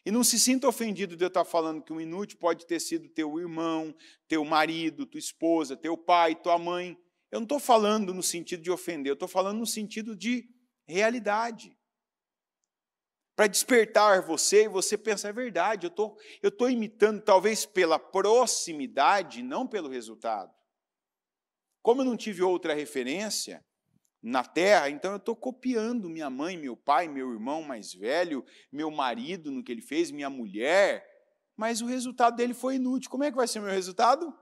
E não se sinta ofendido de eu estar falando que um inútil pode ter sido teu irmão, teu marido, tua esposa, teu pai, tua mãe. Eu não estou falando no sentido de ofender, eu estou falando no sentido de realidade. Para despertar você e você pensar, é verdade, eu estou imitando talvez pela proximidade, não pelo resultado. Como eu não tive outra referência na terra, então eu estou copiando minha mãe, meu pai, meu irmão mais velho, meu marido no que ele fez, minha mulher, mas o resultado dele foi inútil. Como é que vai ser o meu resultado?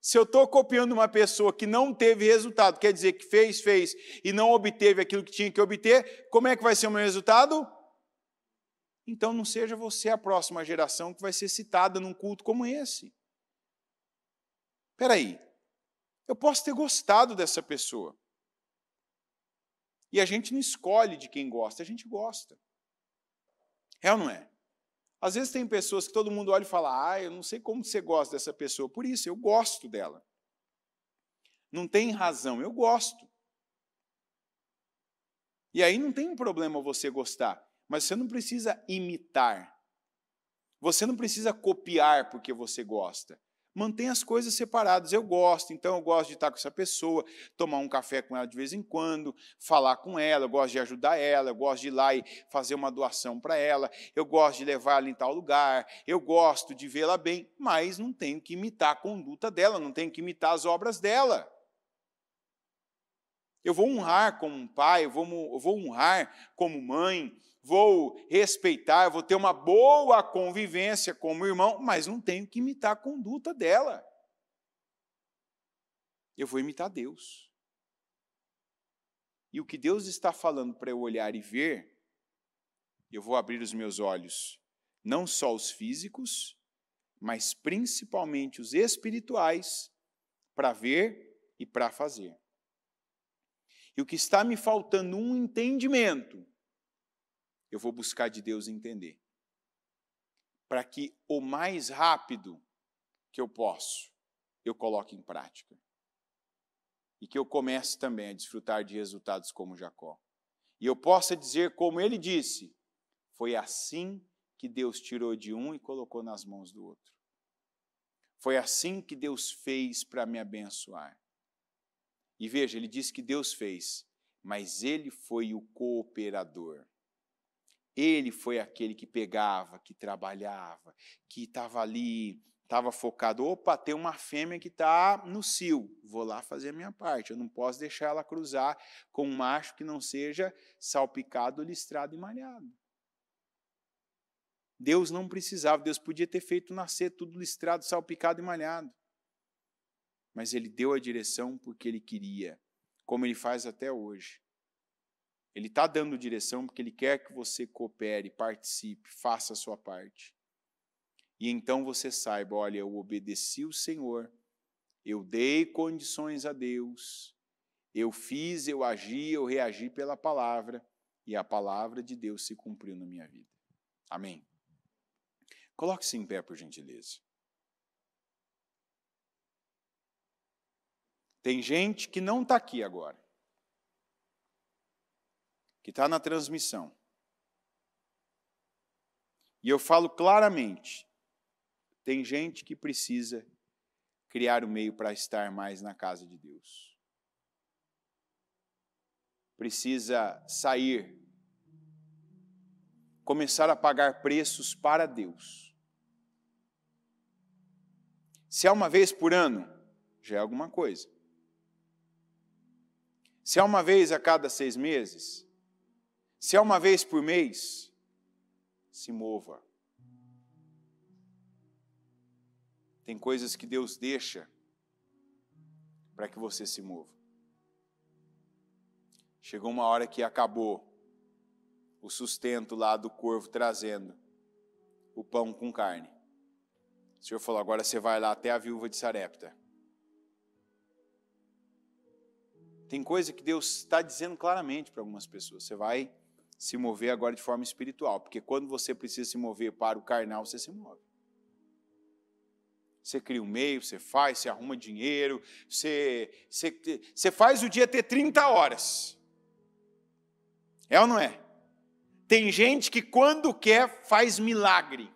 Se eu estou copiando uma pessoa que não teve resultado, quer dizer que fez e não obteve aquilo que tinha que obter, como é que vai ser o meu resultado? Então não seja você a próxima geração que vai ser citada num culto como esse. Espera aí, eu posso ter gostado dessa pessoa. E a gente não escolhe de quem gosta, a gente gosta. É ou não é? Às vezes tem pessoas que todo mundo olha e fala, eu não sei como você gosta dessa pessoa, por isso, eu gosto dela. Não tem razão, eu gosto. E aí não tem problema você gostar, mas você não precisa imitar. Você não precisa copiar porque você gosta. Mantenha as coisas separadas. Eu gosto, então eu gosto de estar com essa pessoa, tomar um café com ela de vez em quando, falar com ela, eu gosto de ajudar ela, eu gosto de ir lá e fazer uma doação para ela, eu gosto de levar ela em tal lugar, eu gosto de vê-la bem, mas não tenho que imitar a conduta dela, não tenho que imitar as obras dela. Eu vou honrar como um pai, eu vou honrar como mãe, vou respeitar, vou ter uma boa convivência como irmão, mas não tenho que imitar a conduta dela. Eu vou imitar Deus. E o que Deus está falando para eu olhar e ver, eu vou abrir os meus olhos, não só os físicos, mas principalmente os espirituais, para ver e para fazer. E o que está me faltando um entendimento, eu vou buscar de Deus entender. Para que o mais rápido que eu posso, eu coloque em prática. e que eu comece também a desfrutar de resultados como Jacó. E eu possa dizer, como ele disse, foi assim que Deus tirou de um e colocou nas mãos do outro. Foi assim que Deus fez para me abençoar. E veja, ele disse que Deus fez, mas ele foi o cooperador. Ele foi aquele que pegava, que trabalhava, que estava ali, estava focado. Opa, tem uma fêmea que está no cio, vou lá fazer a minha parte. Eu não posso deixar ela cruzar com um macho que não seja salpicado, listrado e malhado. Deus não precisava, Deus podia ter feito nascer tudo listrado, salpicado e malhado. Mas ele deu a direção porque ele queria, como ele faz até hoje. Ele está dando direção porque ele quer que você coopere, participe, faça a sua parte. E então você saiba, olha, eu obedeci o Senhor, eu dei condições a Deus, eu fiz, eu agi, eu reagi pela palavra, e a palavra de Deus se cumpriu na minha vida. Amém? Coloque-se em pé, por gentileza. Tem gente que não está aqui agora, que está na transmissão. E eu falo claramente, tem gente que precisa criar o meio para estar mais na casa de Deus. Precisa sair, começar a pagar preços para Deus. Se é uma vez por ano, já é alguma coisa. Se é uma vez a cada 6 meses, se é uma vez por mês, se mova. Tem coisas que Deus deixa para que você se mova. Chegou uma hora que acabou o sustento lá do corvo trazendo o pão com carne. O Senhor falou, agora você vai lá até a viúva de Sarepta. Tem coisa que Deus está dizendo claramente para algumas pessoas. Você vai se mover agora de forma espiritual, porque quando você precisa se mover para o carnal, você se move. Você cria um meio, você faz, você arruma dinheiro, você faz o dia ter 30 horas. É ou não é? Tem gente que quando quer faz milagre.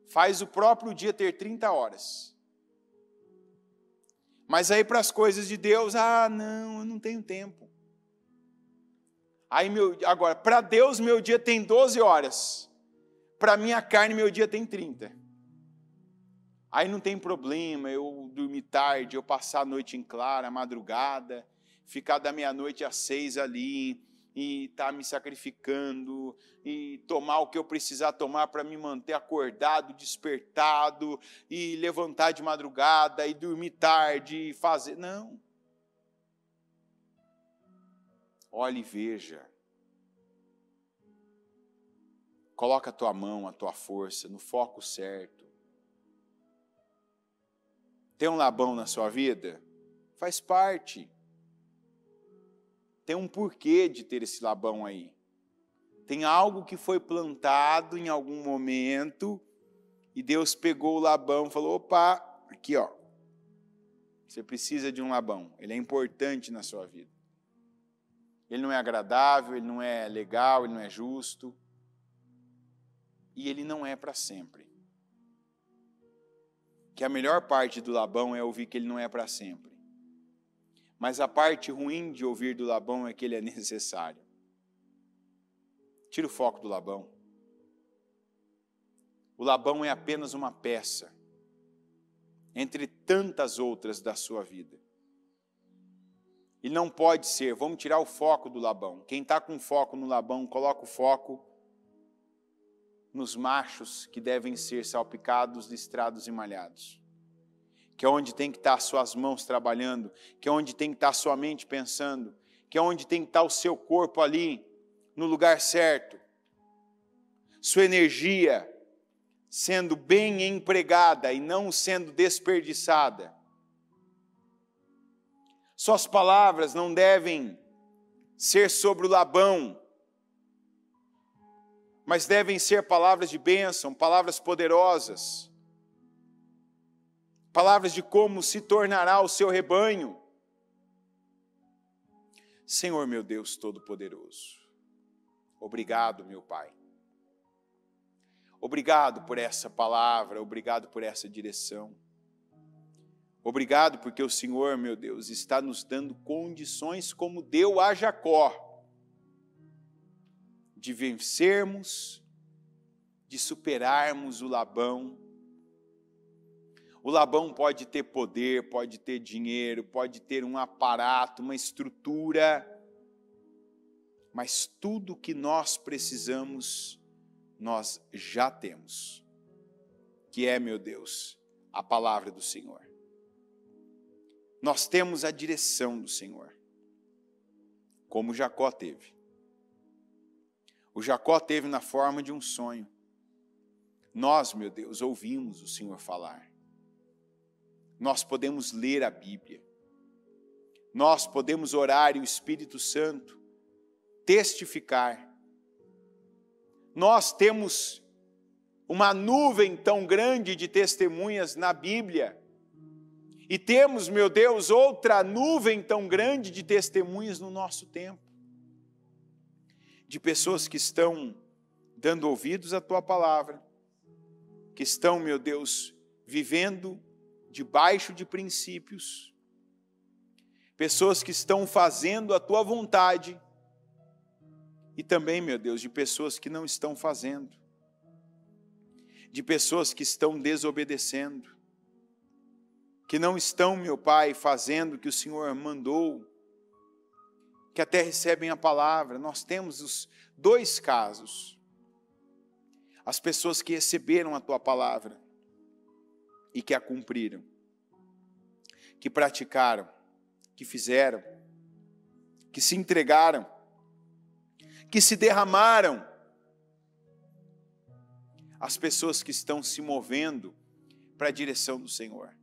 Faz o próprio dia ter 30 horas. Mas aí para as coisas de Deus, não, eu não tenho tempo. Agora, para Deus meu dia tem 12 horas. Para minha carne meu dia tem 30. Aí não tem problema eu dormir tarde, eu passar a noite em clara, a madrugada, ficar da meia-noite às 6 ali, e estar me sacrificando, e tomar o que eu precisar tomar para me manter acordado, despertado, e levantar de madrugada, e dormir tarde, e fazer... Não. Olhe e veja. Coloca a tua mão, a tua força no foco certo. Tem um Labão na sua vida? Faz parte. Tem um porquê de ter esse Labão aí. Tem algo que foi plantado em algum momento e Deus pegou o Labão e falou, opa, aqui ó, você precisa de um Labão, ele é importante na sua vida. Ele não é agradável, ele não é legal, ele não é justo e ele não é para sempre. Que a melhor parte do Labão é ouvir que ele não é para sempre. Mas a parte ruim de ouvir do Labão é que ele é necessário. Tira o foco do Labão. O Labão é apenas uma peça, entre tantas outras da sua vida. E não pode ser, vamos tirar o foco do Labão. Quem está com foco no Labão, coloca o foco nos machos que devem ser salpicados, listrados e malhados. Que é onde tem que estar as suas mãos trabalhando, que é onde tem que estar a sua mente pensando, que é onde tem que estar o seu corpo ali, no lugar certo. Sua energia sendo bem empregada e não sendo desperdiçada. Suas palavras não devem ser sobre o Labão, mas devem ser palavras de bênção, palavras poderosas, palavras de como se tornará o seu rebanho, Senhor meu Deus Todo-Poderoso, obrigado, meu Pai. Obrigado por essa palavra, obrigado por essa direção. Obrigado porque o Senhor, meu Deus, está nos dando condições como deu a Jacó, de vencermos, de superarmos o Labão. O Labão pode ter poder, pode ter dinheiro, pode ter um aparato, uma estrutura, mas tudo que nós precisamos, nós já temos, que é, meu Deus, a palavra do Senhor. Nós temos a direção do Senhor, como Jacó teve. O Jacó teve na forma de um sonho. Nós, meu Deus, ouvimos o Senhor falar. Nós podemos ler a Bíblia. Nós podemos orar e o Espírito Santo testificar. Nós temos uma nuvem tão grande de testemunhas na Bíblia. E temos, meu Deus, outra nuvem tão grande de testemunhas no nosso tempo. De pessoas que estão dando ouvidos à Tua palavra, que estão, meu Deus, vivendo debaixo de princípios, pessoas que estão fazendo a Tua vontade, e também, meu Deus, de pessoas que não estão fazendo, de pessoas que estão desobedecendo, que não estão, meu Pai, fazendo o que o Senhor mandou, que até recebem a palavra. Nós temos os dois casos. As pessoas que receberam a Tua palavra e que a cumpriram, que praticaram, que fizeram, que se entregaram, que se derramaram. As pessoas que estão se movendo para a direção do Senhor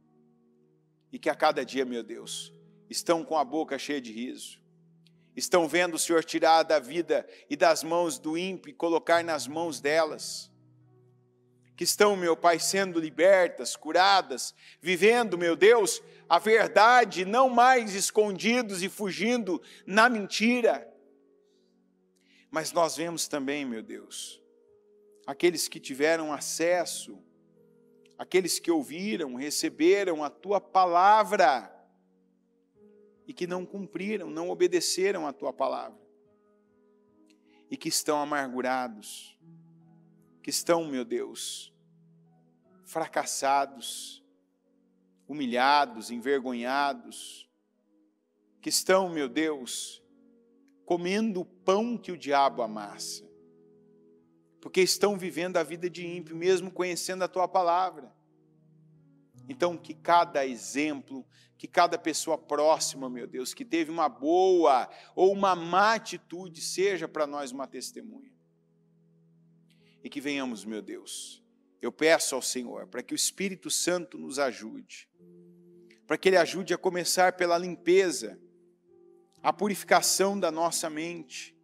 e que a cada dia, meu Deus, estão com a boca cheia de riso, estão vendo o Senhor tirar da vida e das mãos do ímpio e colocar nas mãos delas, que estão, meu Pai, sendo libertas, curadas, vivendo, meu Deus, a verdade, não mais escondidos e fugindo na mentira. Mas nós vemos também, meu Deus, aqueles que tiveram acesso, aqueles que ouviram, receberam a Tua palavra e que não cumpriram, não obedeceram a Tua palavra, e que estão amargurados, que estão, meu Deus, fracassados, humilhados, envergonhados, que estão, meu Deus, comendo o pão que o diabo amassa, porque estão vivendo a vida de ímpio, mesmo conhecendo a Tua palavra. Então, que cada exemplo, que cada pessoa próxima, meu Deus, que teve uma boa ou uma má atitude, seja para nós uma testemunha. E que venhamos, meu Deus, eu peço ao Senhor, para que o Espírito Santo nos ajude, para que Ele ajude a começar pela limpeza, a purificação da nossa mente,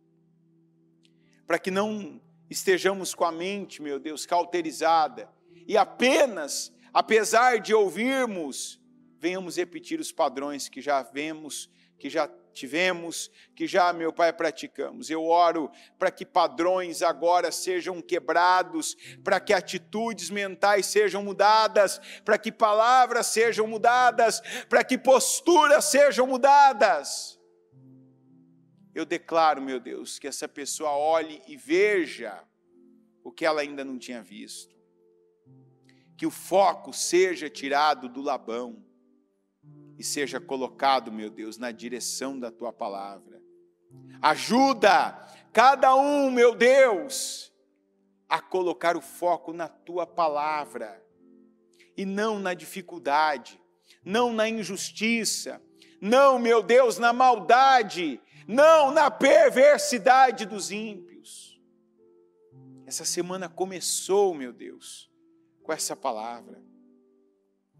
para que não estejamos com a mente, meu Deus, cauterizada, e apenas, apesar de ouvirmos, venhamos repetir os padrões que já vemos, que já tivemos, que já, meu Pai, praticamos. Eu oro para que padrões agora sejam quebrados, para que atitudes mentais sejam mudadas, para que palavras sejam mudadas, para que posturas sejam mudadas. Eu declaro, meu Deus, que essa pessoa olhe e veja o que ela ainda não tinha visto. Que o foco seja tirado do Labão e seja colocado, meu Deus, na direção da Tua palavra. Ajuda cada um, meu Deus, a colocar o foco na Tua palavra e não na dificuldade, não na injustiça, não, meu Deus, na maldade, não na perversidade dos ímpios. Essa semana começou, meu Deus, com essa palavra.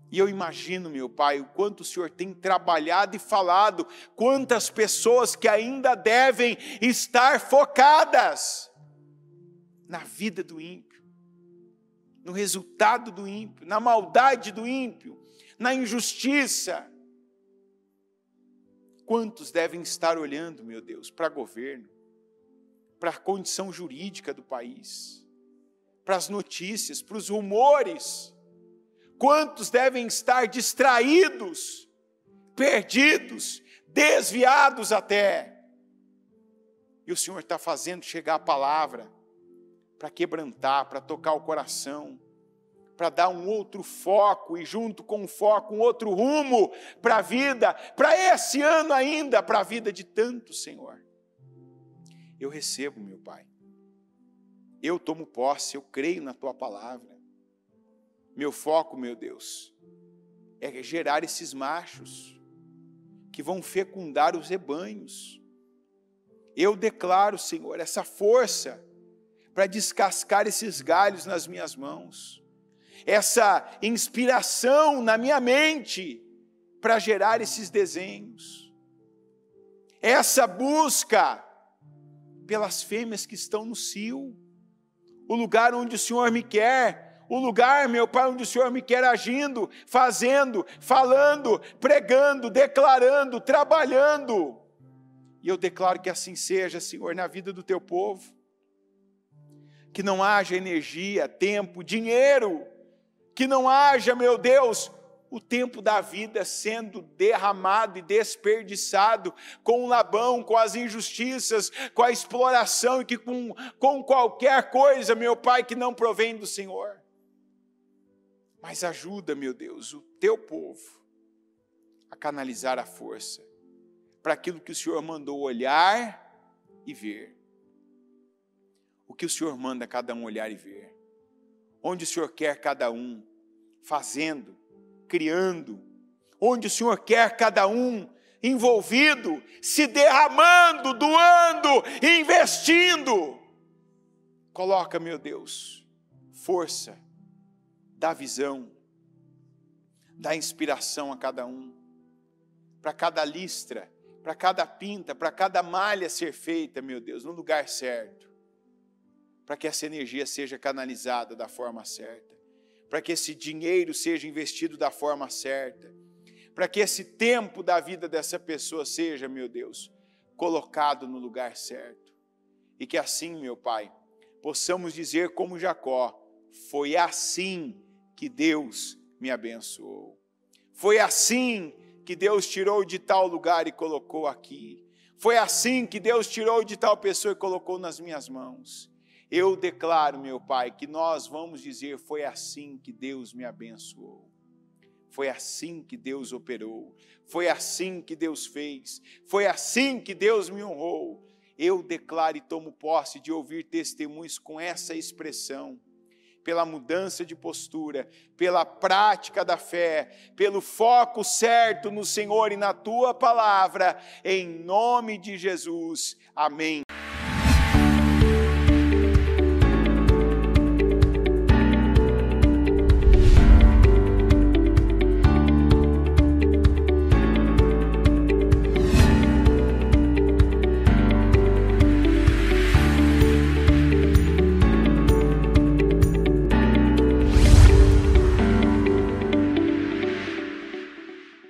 E eu imagino, meu Pai, o quanto o Senhor tem trabalhado e falado, quantas pessoas que ainda devem estar focadas na vida do ímpio, no resultado do ímpio, na maldade do ímpio, na injustiça. Quantos devem estar olhando, meu Deus, para governo, para a condição jurídica do país, para as notícias, para os rumores? Quantos devem estar distraídos, perdidos, desviados até? E o Senhor está fazendo chegar a palavra para quebrantar, para tocar o coração, para dar um outro foco e junto com o foco um outro rumo para a vida, para esse ano ainda, para a vida de tantos, Senhor. Eu recebo, meu Pai. Eu tomo posse, eu creio na Tua palavra. Meu foco, meu Deus, é gerar esses machos que vão fecundar os rebanhos. Eu declaro, Senhor, essa força para descascar esses galhos nas minhas mãos. Essa inspiração na minha mente para gerar esses desenhos. Essa busca pelas fêmeas que estão no cio. O lugar onde o Senhor me quer. O lugar, meu Pai, onde o Senhor me quer agindo, fazendo, falando, pregando, declarando, trabalhando. E eu declaro que assim seja, Senhor, na vida do Teu povo. Que não haja energia, tempo, dinheiro. Que não haja, meu Deus, o tempo da vida sendo derramado e desperdiçado com o Labão, com as injustiças, com a exploração e que com qualquer coisa, meu Pai, que não provém do Senhor. Mas ajuda, meu Deus, o Teu povo a canalizar a força para aquilo que o Senhor mandou olhar e ver. O que o Senhor manda cada um olhar e ver. Onde o Senhor quer cada um fazendo, criando. Onde o Senhor quer cada um envolvido, se derramando, doando, investindo. Coloca, meu Deus, força, dá visão, dá inspiração a cada um. Para cada listra, para cada pinta, para cada malha ser feita, meu Deus, no lugar certo. Para que essa energia seja canalizada da forma certa, para que esse dinheiro seja investido da forma certa, para que esse tempo da vida dessa pessoa seja, meu Deus, colocado no lugar certo. E que assim, meu Pai, possamos dizer como Jacó, foi assim que Deus me abençoou. Foi assim que Deus tirou de tal lugar e colocou aqui. Foi assim que Deus tirou de tal pessoa e colocou nas minhas mãos. Eu declaro, meu Pai, que nós vamos dizer, foi assim que Deus me abençoou. Foi assim que Deus operou. Foi assim que Deus fez. Foi assim que Deus me honrou. Eu declaro e tomo posse de ouvir testemunhos com essa expressão. Pela mudança de postura, pela prática da fé, pelo foco certo no Senhor e na Tua palavra, em nome de Jesus. Amém.